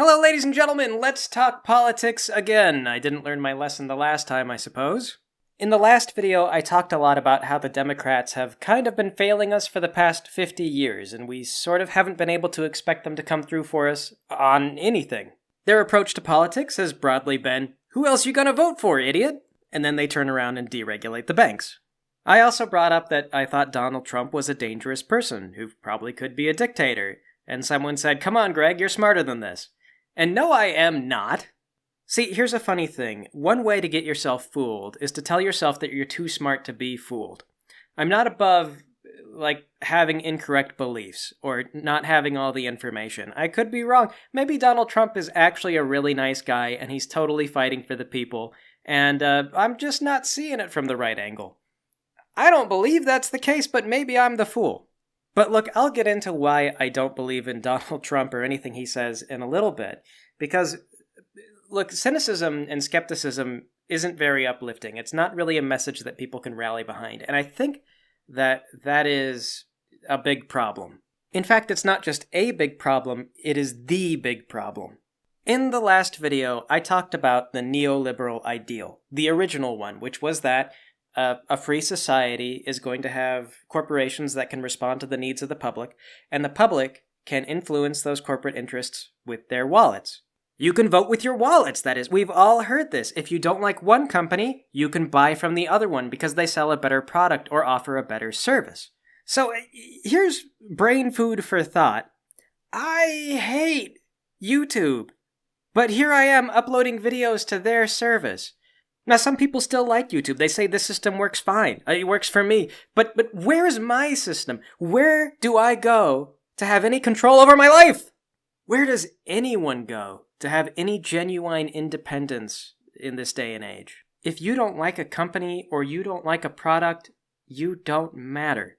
Hello, ladies and gentlemen, let's talk politics again. I didn't learn my lesson the last time, I suppose. In the last video, I talked a lot about how the Democrats have kind of been failing us for the past 50 years, and we sort of haven't been able to expect them to come through for us on anything. Their approach to politics has broadly been, who else you gonna vote for, idiot? And then they turn around and deregulate the banks. I also brought up that I thought Donald Trump was a dangerous person who probably could be a dictator, and someone said, come on, Greg, you're smarter than this. And no, I am not. See, here's a funny thing. One way to get yourself fooled is to tell yourself that you're too smart to be fooled. I'm not above, having incorrect beliefs or not having all the information. I could be wrong. Maybe Donald Trump is actually a really nice guy and he's totally fighting for the people, and I'm just not seeing it from the right angle. I don't believe that's the case, but maybe I'm the fool. But look, I'll get into why I don't believe in Donald Trump or anything he says in a little bit. Because, look, cynicism and skepticism isn't very uplifting. It's not really a message that people can rally behind. And I think that is a big problem. In fact, it's not just a big problem, it is the big problem. In the last video, I talked about the neoliberal ideal, the original one, which was that a free society is going to have corporations that can respond to the needs of the public, and the public can influence those corporate interests with their wallets. You can vote with your wallets, that is. We've all heard this. If you don't like one company, you can buy from the other one because they sell a better product or offer a better service. So here's brain food for thought. I hate YouTube, but here I am uploading videos to their service. Now, some people still like YouTube. They say this system works fine. It works for me. But where's my system? Where do I go to have any control over my life? Where does anyone go to have any genuine independence in this day and age? If you don't like a company or you don't like a product, you don't matter.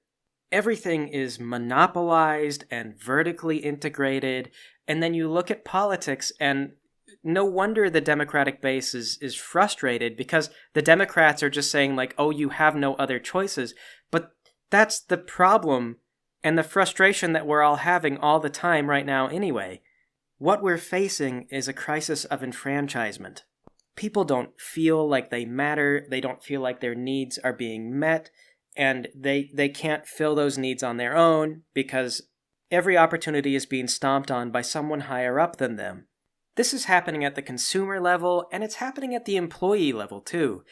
Everything is monopolized and vertically integrated, and then you look at politics and no wonder the Democratic base is frustrated because the Democrats are just saying oh, you have no other choices. But that's the problem and the frustration that we're all having all the time right now anyway. What we're facing is a crisis of enfranchisement. People don't feel like they matter, they don't feel like their needs are being met, and they can't fill those needs on their own because every opportunity is being stomped on by someone higher up than them. This is happening at the consumer level, and it's happening at the employee level, too.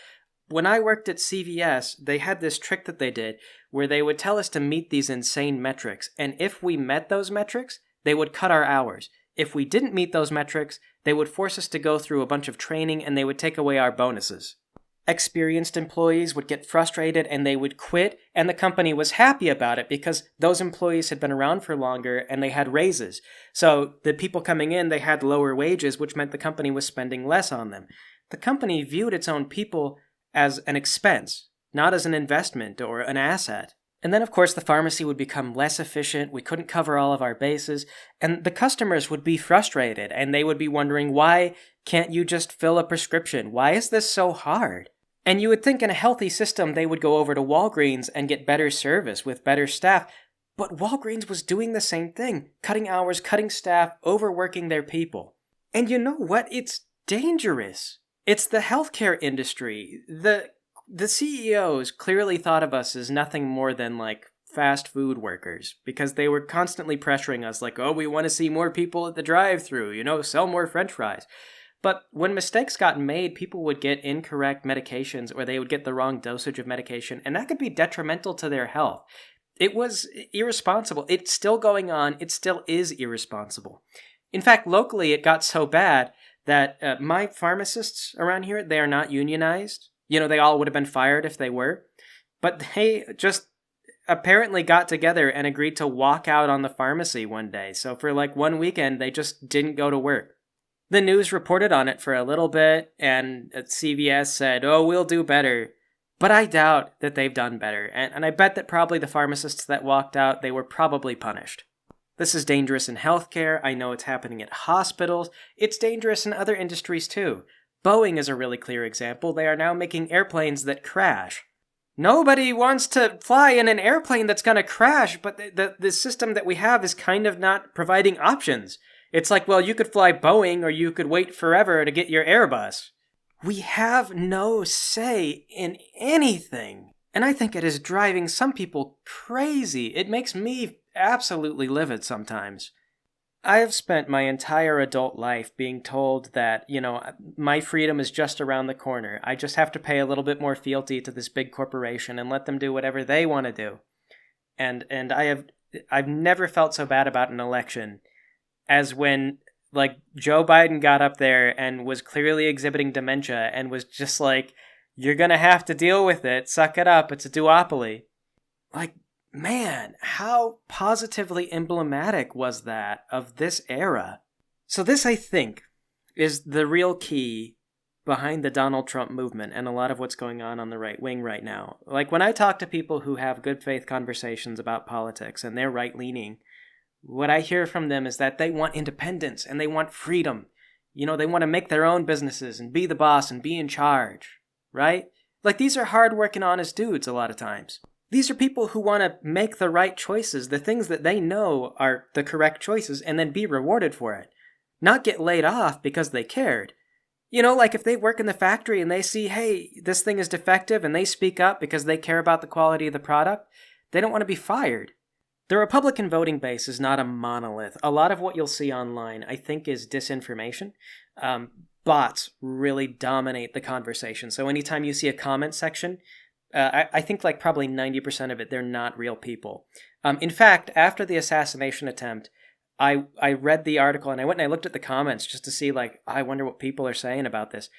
When I worked at CVS, they had this trick that they did where they would tell us to meet these insane metrics, and if we met those metrics, they would cut our hours. If we didn't meet those metrics, they would force us to go through a bunch of training, and they would take away our bonuses. Experienced employees would get frustrated and they would quit, and the company was happy about it because those employees had been around for longer and they had raises. So the people coming in, they had lower wages, which meant the company was spending less on them. The company viewed its own people as an expense, not as an investment or an asset. And then, of course, the pharmacy would become less efficient, we couldn't cover all of our bases, and the customers would be frustrated, and they would be wondering, why can't you just fill a prescription? Why is this so hard? And you would think in a healthy system they would go over to Walgreens and get better service with better staff. But Walgreens was doing the same thing, cutting hours, cutting staff, overworking their people. And you know what? It's dangerous. It's the healthcare industry. The CEOs clearly thought of us as nothing more than fast food workers because they were constantly pressuring us oh, we want to see more people at the drive-thru, sell more French fries. But when mistakes got made, people would get incorrect medications or they would get the wrong dosage of medication, and that could be detrimental to their health. It was irresponsible. It's still going on. It still is irresponsible. In fact, locally, it got so bad that my pharmacists around here, they are not unionized. They all would have been fired if they were. But they just apparently got together and agreed to walk out on the pharmacy one day. So for 1 weekend, they just didn't go to work. The news reported on it for a little bit, and CVS said, oh, we'll do better. But I doubt that they've done better, and I bet that probably the pharmacists that walked out, they were probably punished. This is dangerous in healthcare. I know it's happening at hospitals. It's dangerous in other industries too. Boeing is a really clear example. They are now making airplanes that crash. Nobody wants to fly in an airplane that's going to crash, but the system that we have is kind of not providing options. It's like, well, you could fly Boeing or you could wait forever to get your Airbus. We have no say in anything. And I think it is driving some people crazy. It makes me absolutely livid sometimes. I have spent my entire adult life being told that, my freedom is just around the corner. I just have to pay a little bit more fealty to this big corporation and let them do whatever they want to do. And I've never felt so bad about an election as when, like, Joe Biden got up there and was clearly exhibiting dementia and was just like, you're going to have to deal with it. Suck it up. It's a duopoly. Like, man, how positively emblematic was that of this era? So this, I think, is the real key behind the Donald Trump movement and a lot of what's going on the right wing right now. Like, when I talk to people who have good faith conversations about politics and they're right-leaning, what I hear from them is that they want independence and they want freedom. They want to make their own businesses and be the boss and be in charge, right? Like, these are hard-working, honest dudes a lot of times. These are people who want to make the right choices, the things that they know are the correct choices, and then be rewarded for it. Not get laid off because they cared. Like if they work in the factory and they see, hey, this thing is defective, and they speak up because they care about the quality of the product, they don't want to be fired. The Republican voting base is not a monolith. A lot of what you'll see online, I think, is disinformation. Bots really dominate the conversation. So anytime you see a comment section, I think like probably 90% of it, they're not real people. In fact, after the assassination attempt, I read the article and I went and I looked at the comments just to see, like, I wonder what people are saying about this.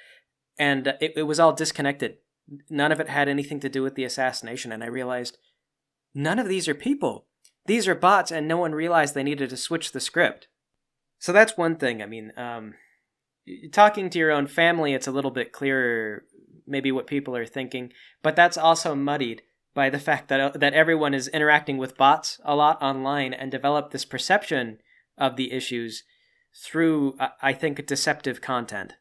And it was all disconnected. None of it had anything to do with the assassination. And I realized none of these are people. These are bots, and no one realized they needed to switch the script. So that's one thing. I mean, talking to your own family, it's a little bit clearer maybe what people are thinking, but that's also muddied by the fact that everyone is interacting with bots a lot online and develop this perception of the issues through, I think, deceptive content.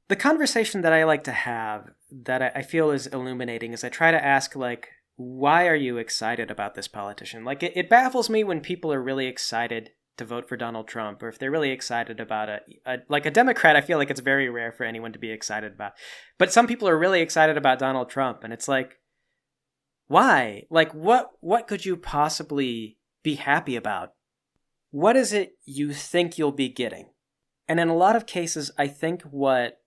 The conversation that I like to have that I feel is illuminating is I try to ask, like, why are you excited about this politician? Like, it baffles me when people are really excited to vote for Donald Trump, or if they're really excited about like a Democrat. I feel like it's very rare for anyone to be excited about. But some people are really excited about Donald Trump, and it's like, why? Like, what could you possibly be happy about? What is it you think you'll be getting? And in a lot of cases, I think what,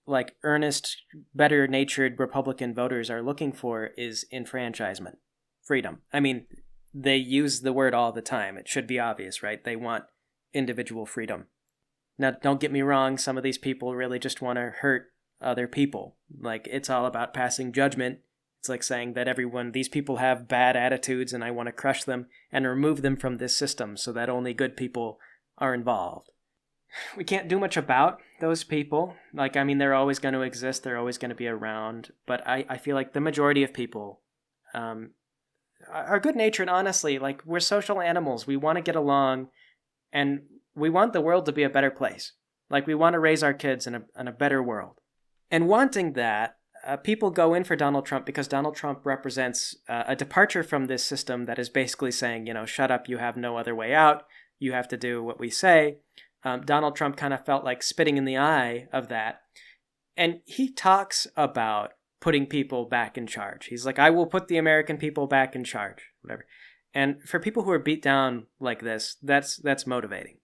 like, earnest, better-natured Republican voters are looking for is enfranchisement, freedom. I mean, they use the word all the time. It should be obvious, right? They want individual freedom. Now, don't get me wrong, some of these people really just want to hurt other people. Like, it's all about passing judgment. It's like saying that these people have bad attitudes and I want to crush them and remove them from this system so that only good people are involved. We can't do much about those people. Like, I mean, they're always going to exist. They're always going to be around. But I feel like the majority of people are good-natured, honestly. Like, we're social animals. We want to get along, and we want the world to be a better place. Like, we want to raise our kids in a better world. And wanting that, people go in for Donald Trump because Donald Trump represents a departure from this system that is basically saying, shut up, you have no other way out. You have to do what we say. Donald Trump kind of felt like spitting in the eye of that. And he talks about putting people back in charge. He's like, I will put the American people back in charge, whatever. And for people who are beat down like this, that's motivating.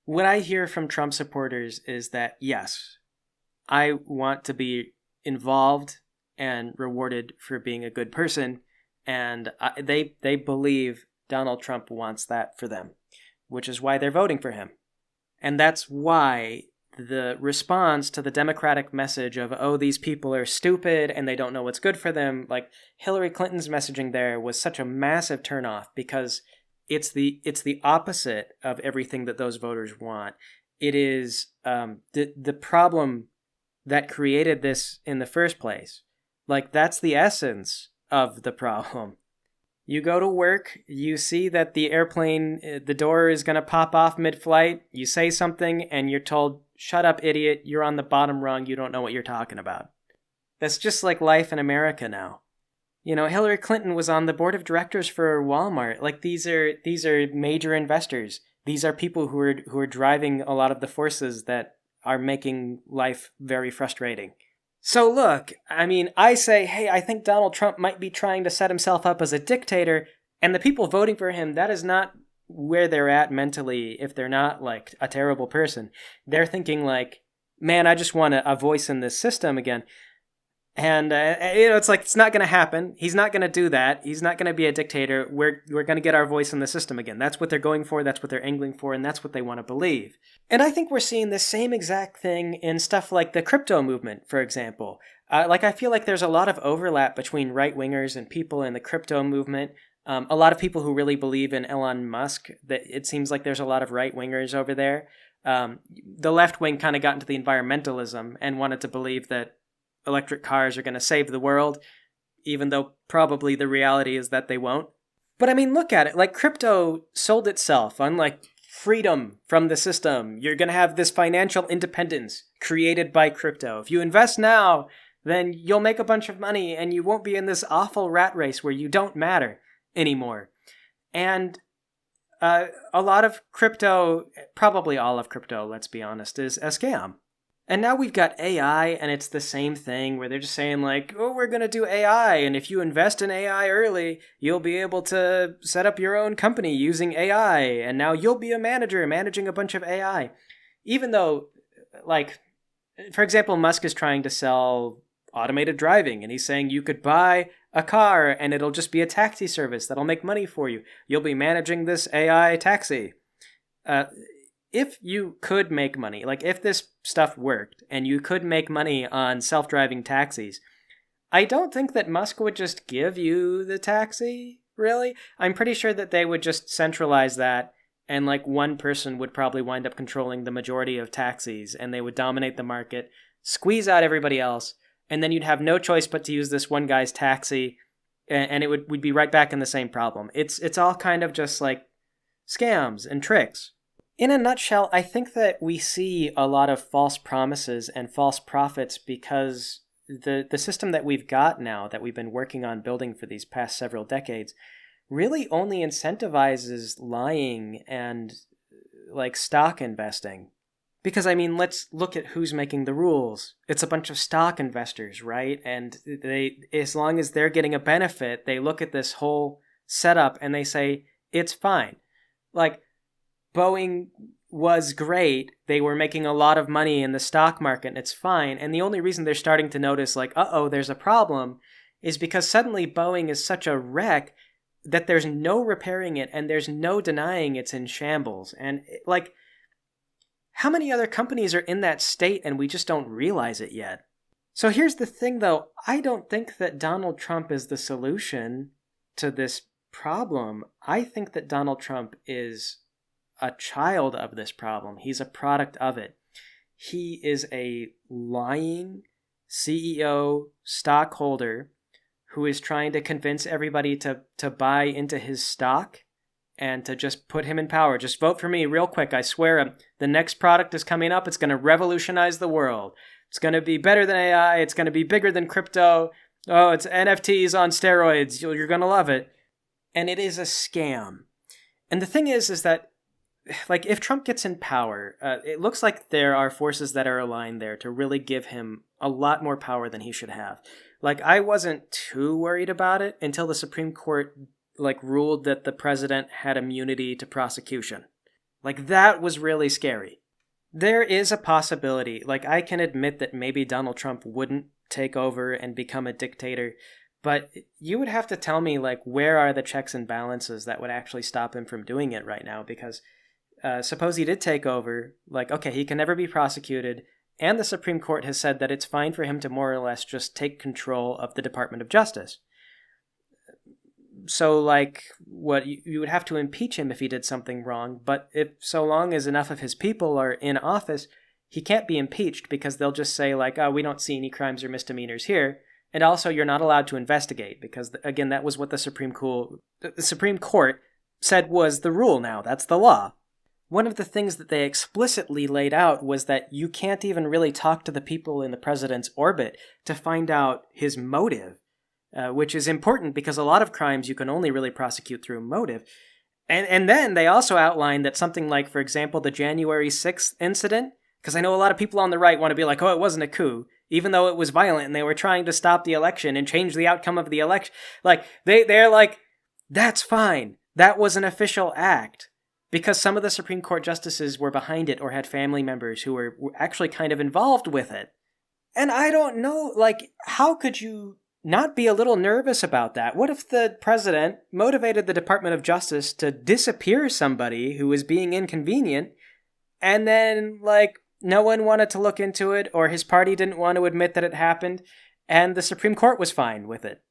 What I hear from Trump supporters is that, yes, I want to be involved and rewarded for being a good person, and they believe Donald Trump wants that for them, which is why they're voting for him. And that's why the response to the Democratic message of, oh, these people are stupid and they don't know what's good for them, like Hillary Clinton's messaging there was such a massive turnoff, because it's the opposite of everything that those voters want. It is the problem that created this in the first place. Like, that's the essence of the problem. You go to work, you see that the airplane, the door is going to pop off mid-flight, you say something, and you're told, shut up, idiot, you're on the bottom rung, you don't know what you're talking about. That's just like life in America now. Hillary Clinton was on the board of directors for Walmart. Like, these are major investors. These are people who are driving a lot of the forces that are making life very frustrating. So look, I mean, I say, hey, I think Donald Trump might be trying to set himself up as a dictator, and the people voting for him, that is not where they're at mentally if they're not, like, a terrible person. They're thinking, like, man, I just want a voice in this system again. And, it's like, it's not going to happen. He's not going to do that. He's not going to be a dictator. We're going to get our voice in the system again. That's what they're going for. That's what they're angling for. And that's what they want to believe. And I think we're seeing the same exact thing in stuff like the crypto movement, for example. I feel like there's a lot of overlap between right-wingers and people in the crypto movement. A lot of people who really believe in Elon Musk, that it seems like there's a lot of right-wingers over there. The left wing kind of got into the environmentalism and wanted to believe that electric cars are going to save the world, even though probably the reality is that they won't. But I mean, look at it. Like, crypto sold itself on, like, freedom from the system. You're going to have this financial independence created by crypto. If you invest now, then you'll make a bunch of money and you won't be in this awful rat race where you don't matter anymore. And a lot of crypto, probably all of crypto, let's be honest, is a scam. And now we've got AI, and it's the same thing where they're just saying, like, oh, we're going to do AI, and if you invest in AI early, you'll be able to set up your own company using AI, and now you'll be a manager managing a bunch of AI. Even though, like, for example, Musk is trying to sell automated driving, and he's saying you could buy a car, and it'll just be a taxi service that'll make money for you. You'll be managing this AI taxi. If you could make money, like if this stuff worked and you could make money on self-driving taxis, I don't think that Musk would just give you the taxi, really. I'm pretty sure that they would just centralize that, and like one person would probably wind up controlling the majority of taxis, and they would dominate the market, squeeze out everybody else, and then you'd have no choice but to use this one guy's taxi, and we'd be right back in the same problem. It's all kind of just like scams and tricks. In a nutshell, I think that we see a lot of false promises and false prophets because the system that we've got now, that we've been working on building for these past several decades, really only incentivizes lying and, like, stock investing. Because, I mean, let's look at who's making the rules. It's a bunch of stock investors, right? And they, as long as they're getting a benefit, they look at this whole setup and they say, it's fine. Like, Boeing was great. They were making a lot of money in the stock market, and it's fine. And the only reason they're starting to notice, like, uh-oh, there's a problem, is because suddenly Boeing is such a wreck that there's no repairing it, and there's no denying it's in shambles. And, like, how many other companies are in that state, and we just don't realize it yet? So here's the thing, though. I don't think that Donald Trump is the solution to this problem. I think that Donald Trump is a child of this problem. He's a product of it. He is a lying CEO stockholder who is trying to convince everybody to buy into his stock and to just put him in power. Just vote for me real quick. I swear the next product is coming up. It's going to revolutionize the world. It's going to be better than AI. It's going to be bigger than crypto. Oh, it's NFTs on steroids. You're going to love it. And it is a scam. And the thing is that, like, if Trump gets in power, it looks like there are forces that are aligned there to really give him a lot more power than he should have. Like, I wasn't too worried about it until the Supreme Court, like, ruled that the president had immunity to prosecution. Like, that was really scary. There is a possibility, like, I can admit that maybe Donald Trump wouldn't take over and become a dictator, but you would have to tell me, like, where are the checks and balances that would actually stop him from doing it right now? Because suppose he did take over, like, okay, he can never be prosecuted, and the Supreme Court has said that it's fine for him to more or less just take control of the Department of Justice. So, like, what you would have to impeach him if he did something wrong, but if so long as enough of his people are in office, he can't be impeached because they'll just say, like, oh, we don't see any crimes or misdemeanors here, and also you're not allowed to investigate because, again, that was what the Supreme Court said was the rule now. That's the law. One of the things that they explicitly laid out was that you can't even really talk to the people in the president's orbit to find out his motive, which is important because a lot of crimes you can only really prosecute through motive. And then they also outlined that something like, for example, the January 6th incident, because I know a lot of people on the right want to be like, oh, it wasn't a coup, even though it was violent and they were trying to stop the election and change the outcome of the election. Like, they're like, that's fine. That was an official act. Because some of the Supreme Court justices were behind it or had family members who were actually kind of involved with it. And I don't know, like, how could you not be a little nervous about that? What if the president motivated the Department of Justice to disappear somebody who was being inconvenient, and then, like, no one wanted to look into it, or his party didn't want to admit that it happened, and the Supreme Court was fine with it?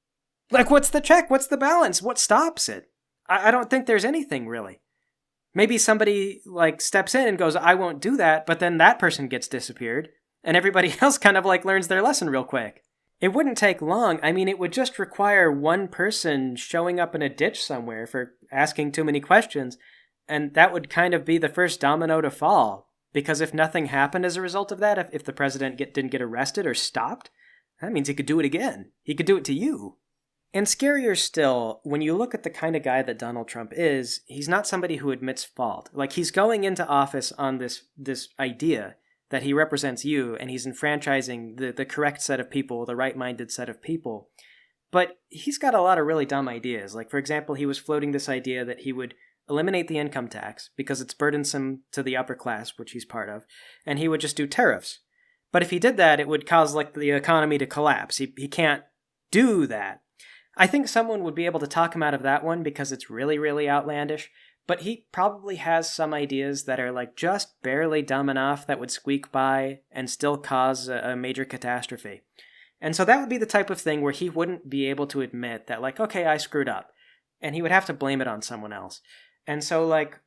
Like, what's the check? What's the balance? What stops it? I don't think there's anything, really. Maybe somebody, like, steps in and goes, I won't do that, but then that person gets disappeared, and everybody else kind of, like, learns their lesson real quick. It wouldn't take long. I mean, it would just require one person showing up in a ditch somewhere for asking too many questions, and that would kind of be the first domino to fall. Because if nothing happened as a result of that, if the president didn't get arrested or stopped, that means he could do it again. He could do it to you. And scarier still, when you look at the kind of guy that Donald Trump is, he's not somebody who admits fault. Like, he's going into office on this idea that he represents you, and he's enfranchising the correct set of people, the right-minded set of people. But he's got a lot of really dumb ideas. Like, for example, he was floating this idea that he would eliminate the income tax because it's burdensome to the upper class, which he's part of, and he would just do tariffs. But if he did that, it would cause, like, the economy to collapse. He can't do that. I think someone would be able to talk him out of that one because it's really, really outlandish, but he probably has some ideas that are, like, just barely dumb enough that would squeak by and still cause a major catastrophe. And so that would be the type of thing where he wouldn't be able to admit that, like, okay, I screwed up, and he would have to blame it on someone else. And so, like,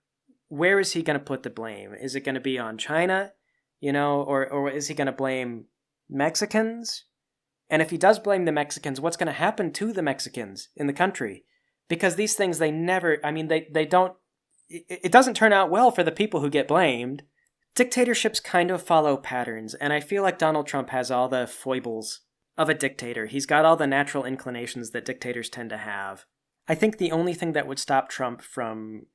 where is he going to put the blame? Is it going to be on China, or is he going to blame Mexicans? And if he does blame the Mexicans, what's going to happen to the Mexicans in the country? Because these things, they don't, it doesn't turn out well for the people who get blamed. Dictatorships kind of follow patterns, and I feel like Donald Trump has all the foibles of a dictator. He's got all the natural inclinations that dictators tend to have. I think the only thing that would stop Trump from,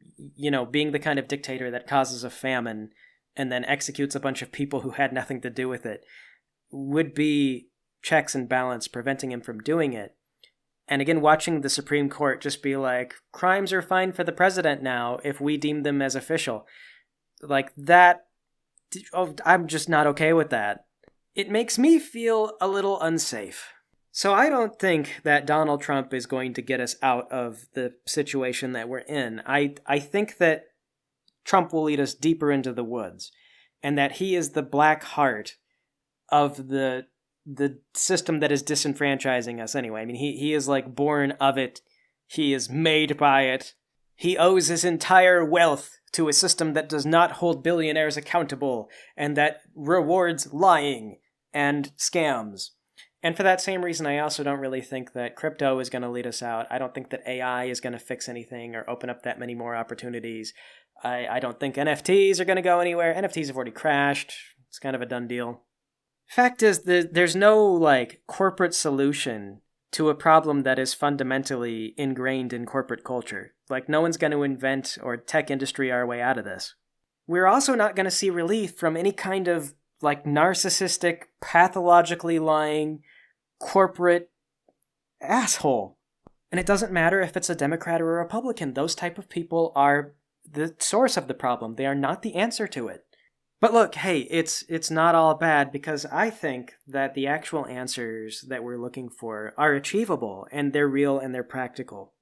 being the kind of dictator that causes a famine and then executes a bunch of people who had nothing to do with it would be checks and balance preventing him from doing it. And again, watching the Supreme Court just be like, crimes are fine for the president now if we deem them as official. Like that, I'm just not okay with that. It makes me feel a little unsafe. So I don't think that Donald Trump is going to get us out of the situation that we're in. I think that Trump will lead us deeper into the woods, and that he is the black heart of the system that is disenfranchising us anyway. I mean, he is like born of it. He is made by it. He owes his entire wealth to a system that does not hold billionaires accountable and that rewards lying and scams. And for that same reason, I also don't really think that crypto is going to lead us out. I don't think that AI is going to fix anything or open up that many more opportunities. I don't think NFTs are going to go anywhere. NFTs have already crashed. It's kind of a done deal. Fact is, there's no, like, corporate solution to a problem that is fundamentally ingrained in corporate culture. Like, no one's going to invent or tech industry our way out of this. We're also not going to see relief from any kind of, like, narcissistic, pathologically lying, corporate asshole. And it doesn't matter if it's a Democrat or a Republican. Those type of people are the source of the problem. They are not the answer to it. But look, hey, it's not all bad, because I think that the actual answers that we're looking for are achievable, and they're real and they're practical.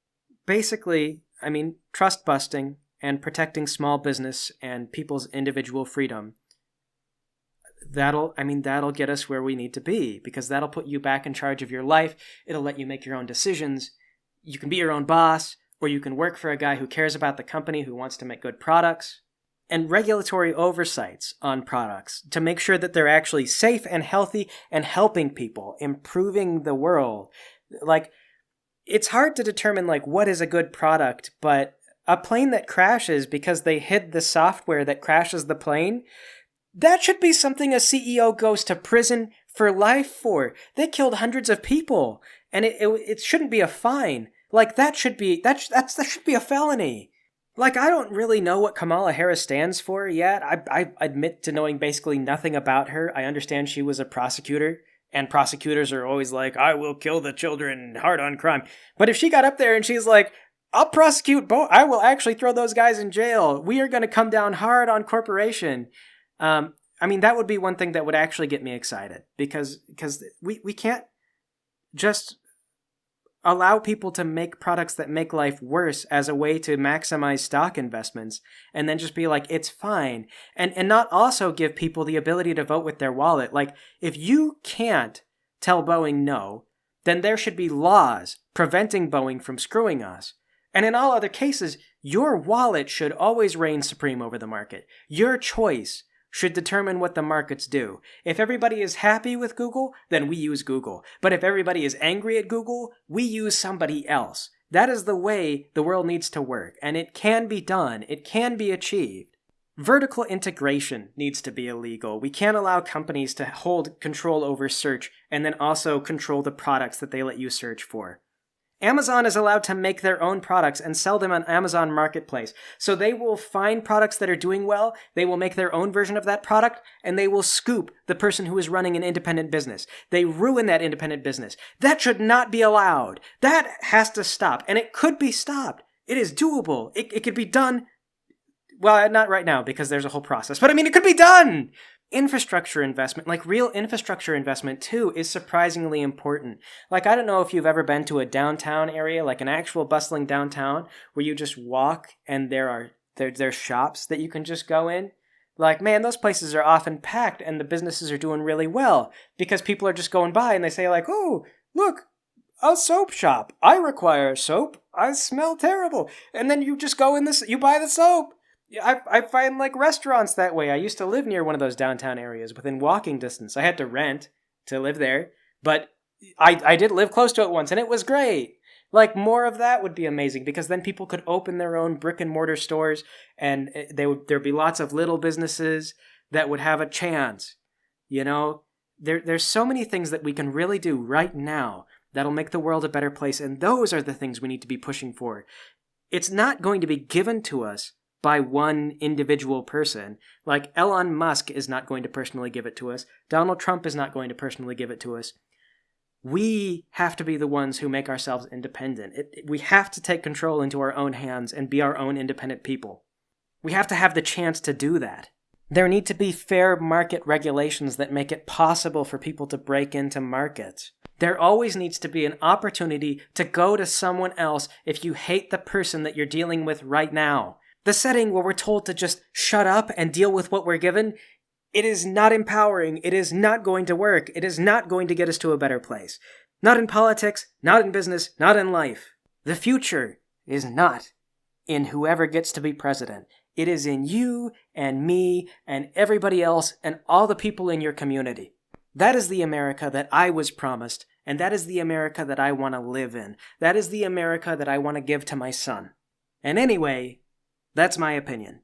Basically, I mean, trust busting and protecting small business and people's individual freedom, that'll get us where we need to be, because that'll put you back in charge of your life. It'll let you make your own decisions. You can be your own boss, or you can work for a guy who cares about the company, who wants to make good products. And regulatory oversights on products to make sure that they're actually safe and healthy and helping people, improving the world. Like, it's hard to determine, like, what is a good product, but a plane that crashes because they hid the software that crashes the plane, that should be something a CEO goes to prison for life for. They killed hundreds of people, and it shouldn't be a fine. Like, that should be a felony. Like, I don't really know what Kamala Harris stands for yet. I admit to knowing basically nothing about her. I understand she was a prosecutor, and prosecutors are always like, I will kill the children, hard on crime. But if she got up there and she's like, I'll prosecute both, I will actually throw those guys in jail. We are going to come down hard on corporation. I mean, that would be one thing that would actually get me excited, because we can't just allow people to make products that make life worse as a way to maximize stock investments and then just be like, it's fine. And not also give people the ability to vote with their wallet. Like, if you can't tell Boeing no, then there should be laws preventing Boeing from screwing us. And in all other cases, your wallet should always reign supreme over the market. Your choice should determine what the markets do. If everybody is happy with Google, then we use Google. But if everybody is angry at Google, we use somebody else. That is the way the world needs to work, and it can be done. It can be achieved. Vertical integration needs to be illegal. We can't allow companies to hold control over search and then also control the products that they let you search for. Amazon is allowed to make their own products and sell them on Amazon Marketplace. So they will find products that are doing well, they will make their own version of that product, and they will scoop the person who is running an independent business. They ruin that independent business. That should not be allowed. That has to stop, and it could be stopped. It is doable. It could be done. Well, not right now because there's a whole process, but I mean, it could be done. Infrastructure investment, like real infrastructure investment too, is surprisingly important. Like, I don't know if you've ever been to a downtown area, like an actual bustling downtown, where you just walk and there's shops that you can just go in. Like, man, those places are often packed and the businesses are doing really well because people are just going by and they say like, oh, look, a soap shop. I require soap. I smell terrible. And then you just go in this, you buy the soap. I find like restaurants that way. I used to live near one of those downtown areas within walking distance. I had to rent to live there, but I did live close to it once and it was great. Like, more of that would be amazing because then people could open their own brick and mortar stores and there'd be lots of little businesses that would have a chance. You know, there's so many things that we can really do right now that'll make the world a better place, and those are the things we need to be pushing for. It's not going to be given to us by one individual person. Like, Elon Musk is not going to personally give it to us. Donald Trump is not going to personally give it to us. We have to be the ones who make ourselves independent. We have to take control into our own hands and be our own independent people. We have to have the chance to do that. There need to be fair market regulations that make it possible for people to break into markets. There always needs to be an opportunity to go to someone else if you hate the person that you're dealing with right now. The setting where we're told to just shut up and deal with what we're given, it is not empowering. It is not going to work. It is not going to get us to a better place. Not in politics, not in business, not in life. The future is not in whoever gets to be president. It is in you and me and everybody else and all the people in your community. That is the America that I was promised, and that is the America that I want to live in. That is the America that I want to give to my son. And anyway, that's my opinion.